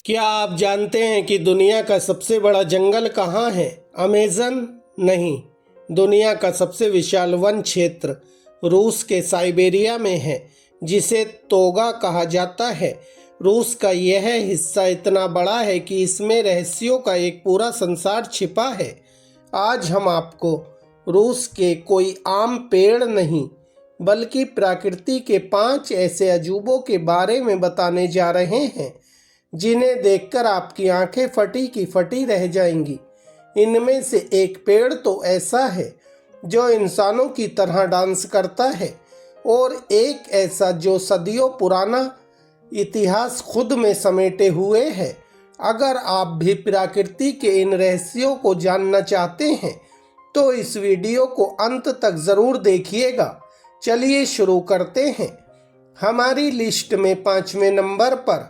क्या आप जानते हैं कि दुनिया का सबसे बड़ा जंगल कहाँ है? अमेज़न नहीं, दुनिया का सबसे विशाल वन क्षेत्र रूस के साइबेरिया में है, जिसे तोगा कहा जाता है। रूस का यह हिस्सा इतना बड़ा है कि इसमें रहस्यों का एक पूरा संसार छिपा है। आज हम आपको रूस के कोई आम पेड़ नहीं, बल्कि प्रकृति के 5 ऐसे अजूबों के बारे में बताने जा रहे हैं, जिन्हें देखकर आपकी आंखें फटी की फटी रह जाएंगी। इनमें से एक पेड़ तो ऐसा है जो इंसानों की तरह डांस करता है, और एक ऐसा जो सदियों पुराना इतिहास खुद में समेटे हुए है। अगर आप भी प्रकृति के इन रहस्यों को जानना चाहते हैं तो इस वीडियो को अंत तक ज़रूर देखिएगा। चलिए शुरू करते हैं। हमारी लिस्ट में 5वें नंबर पर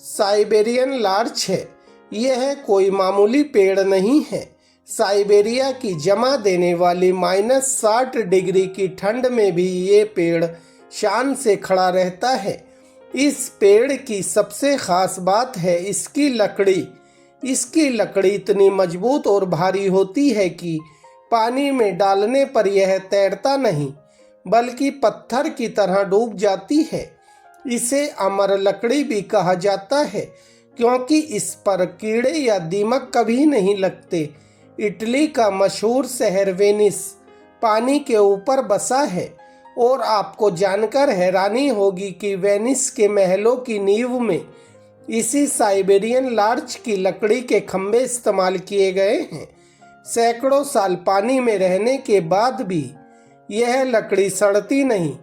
साइबेरियन लार्च है। यह कोई मामूली पेड़ नहीं है। साइबेरिया की जमा देने वाली -60 डिग्री की ठंड में भी ये पेड़ शान से खड़ा रहता है। इस पेड़ की सबसे खास बात है इसकी लकड़ी। इसकी लकड़ी इतनी मजबूत और भारी होती है कि पानी में डालने पर यह तैरता नहीं, बल्कि पत्थर की तरह डूब जाती है। इसे अमर लकड़ी भी कहा जाता है, क्योंकि इस पर कीड़े या दीमक कभी नहीं लगते। इटली का मशहूर शहर वेनिस पानी के ऊपर बसा है, और आपको जानकर हैरानी होगी कि वेनिस के महलों की नींव में इसी साइबेरियन लार्च की लकड़ी के खंभे इस्तेमाल किए गए हैं। सैकड़ों साल पानी में रहने के बाद भी यह लकड़ी सड़ती नहीं,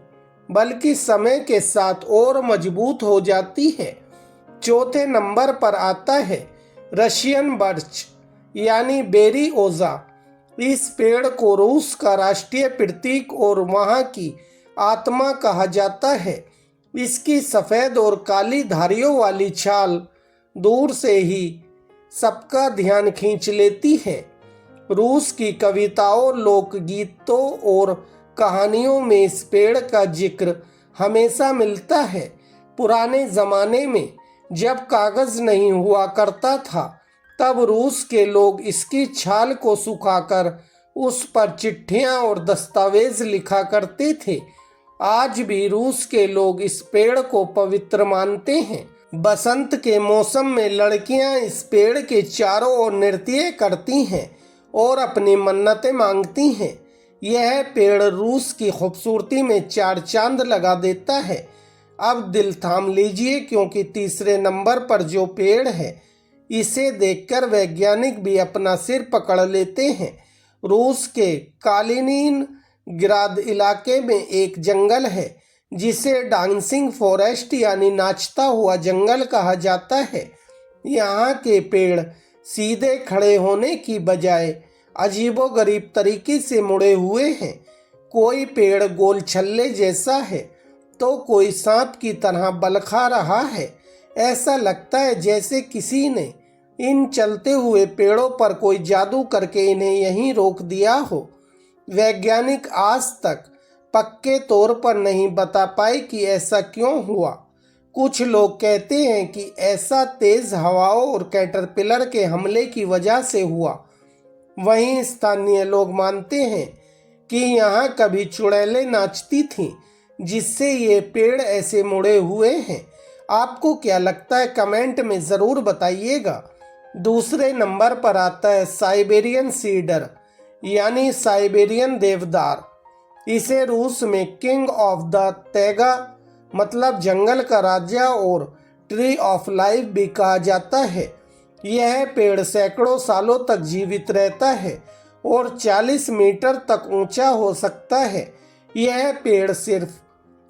बल्कि समय के साथ और मजबूत हो जाती है। चौथे नंबर पर आता है रशियन बर्च यानी बेरिओजा। इस पेड़ को रूस का राष्ट्रीय प्रतीक और वहाँ की आत्मा कहा जाता है। इसकी सफ़ेद और काली धारियों वाली छाल दूर से ही सबका ध्यान खींच लेती है। रूस की कविताओं, लोकगीतों और कहानियों में इस पेड़ का जिक्र हमेशा मिलता है। पुराने ज़माने में जब कागज़ नहीं हुआ करता था, तब रूस के लोग इसकी छाल को सुखाकर उस पर चिट्ठियाँ और दस्तावेज लिखा करते थे। आज भी रूस के लोग इस पेड़ को पवित्र मानते हैं। बसंत के मौसम में लड़कियां इस पेड़ के चारों ओर नृत्य करती हैं और अपनी मन्नतें मांगती हैं। यह पेड़ रूस की खूबसूरती में 4 चांद लगा देता है। अब दिल थाम लीजिए, क्योंकि तीसरे नंबर पर जो पेड़ है, इसे देखकर वैज्ञानिक भी अपना सिर पकड़ लेते हैं। रूस के कालिनिनग्राद इलाके में एक जंगल है जिसे डांसिंग फॉरेस्ट यानी नाचता हुआ जंगल कहा जाता है। यहाँ के पेड़ सीधे खड़े होने की बजाय अजीबोगरीब तरीके से मुड़े हुए हैं। कोई पेड़ गोल छल्ले जैसा है, तो कोई सांप की तरह बल खा रहा है। ऐसा लगता है जैसे किसी ने इन चलते हुए पेड़ों पर कोई जादू करके इन्हें यहीं रोक दिया हो। वैज्ञानिक आज तक पक्के तौर पर नहीं बता पाए कि ऐसा क्यों हुआ। कुछ लोग कहते हैं कि ऐसा तेज हवाओं और कैटरपिलर के हमले की वजह से हुआ। वहीं स्थानीय लोग मानते हैं कि यहाँ कभी चुड़ैलें नाचती थीं, जिससे ये पेड़ ऐसे मुड़े हुए हैं। आपको क्या लगता है, कमेंट में ज़रूर बताइएगा। दूसरे नंबर पर आता है साइबेरियन सीडर यानी साइबेरियन देवदार। इसे रूस में किंग ऑफ द तैगा मतलब जंगल का राजा और ट्री ऑफ लाइफ भी कहा जाता है। यह पेड़ सैकड़ों सालों तक जीवित रहता है और 40 मीटर तक ऊंचा हो सकता है। यह पेड़ सिर्फ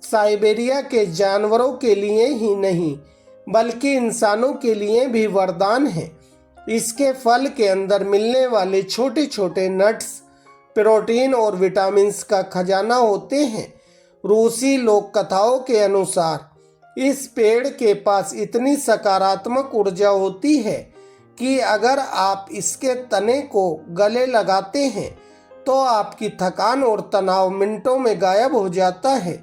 साइबेरिया के जानवरों के लिए ही नहीं, बल्कि इंसानों के लिए भी वरदान है। इसके फल के अंदर मिलने वाले छोटे छोटे नट्स प्रोटीन और विटामिन्स का खजाना होते हैं। रूसी लोक कथाओं के अनुसार इस पेड़ के पास इतनी सकारात्मक ऊर्जा होती है कि अगर आप इसके तने को गले लगाते हैं तो आपकी थकान और तनाव मिनटों में गायब हो जाता है।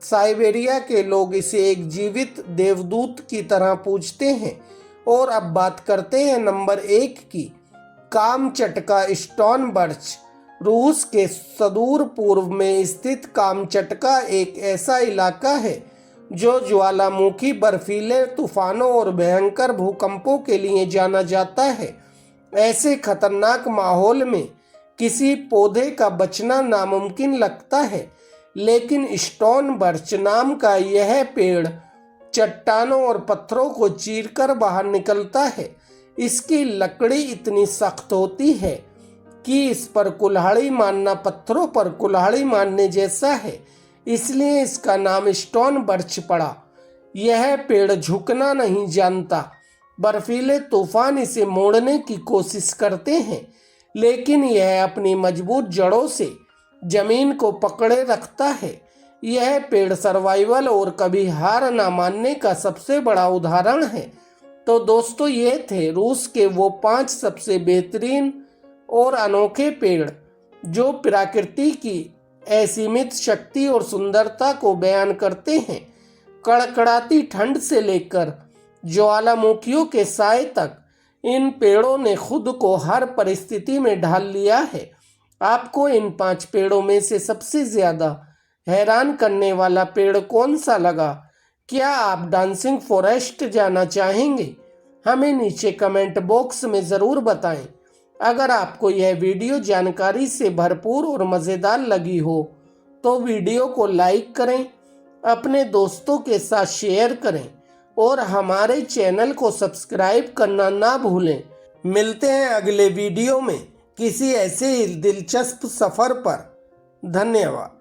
साइबेरिया के लोग इसे एक जीवित देवदूत की तरह पूजते हैं और अब बात करते हैं नंबर 1 की। Kamchatka stone birch. रूस के सुदूर पूर्व में स्थित कामचटका एक ऐसा इलाका है जो ज्वालामुखी, बर्फीले तूफानों और भयंकर भूकंपों के लिए जाना जाता है। ऐसे खतरनाक माहौल में किसी पौधे का बचना नामुमकिन लगता है, लेकिन स्टोन बर्च नाम का यह पेड़ चट्टानों और पत्थरों को चीरकर बाहर निकलता है। इसकी लकड़ी इतनी सख्त होती है कि इस पर कुल्हाड़ी मारना पत्थरों पर कुल्हाड़ी मारने जैसा है, इसलिए इसका नाम स्टोन बर्च पड़ा। यह पेड़ झुकना नहीं जानता। बर्फीले तूफान इसे मोड़ने की कोशिश करते हैं, लेकिन यह अपनी मजबूत जड़ों से जमीन को पकड़े रखता है। यह पेड़ सर्वाइवल और कभी हार ना मानने का सबसे बड़ा उदाहरण है। तो दोस्तों, ये थे रूस के वो 5 सबसे बेहतरीन और अनोखे पेड़ जो प्रकृति की असीमित शक्ति और सुंदरता को बयान करते हैं। कड़कड़ाती ठंड से लेकर ज्वालामुखियों के साए तक इन पेड़ों ने खुद को हर परिस्थिति में ढाल लिया है। आपको इन 5 पेड़ों में से सबसे ज्यादा हैरान करने वाला पेड़ कौन सा लगा? क्या आप डांसिंग फॉरेस्ट जाना चाहेंगे? हमें नीचे कमेंट बॉक्स में ज़रूर बताएं। अगर आपको यह वीडियो जानकारी से भरपूर और मज़ेदार लगी हो तो वीडियो को लाइक करें, अपने दोस्तों के साथ शेयर करें और हमारे चैनल को सब्सक्राइब करना ना भूलें। मिलते हैं अगले वीडियो में किसी ऐसे ही दिलचस्प सफ़र पर। धन्यवाद।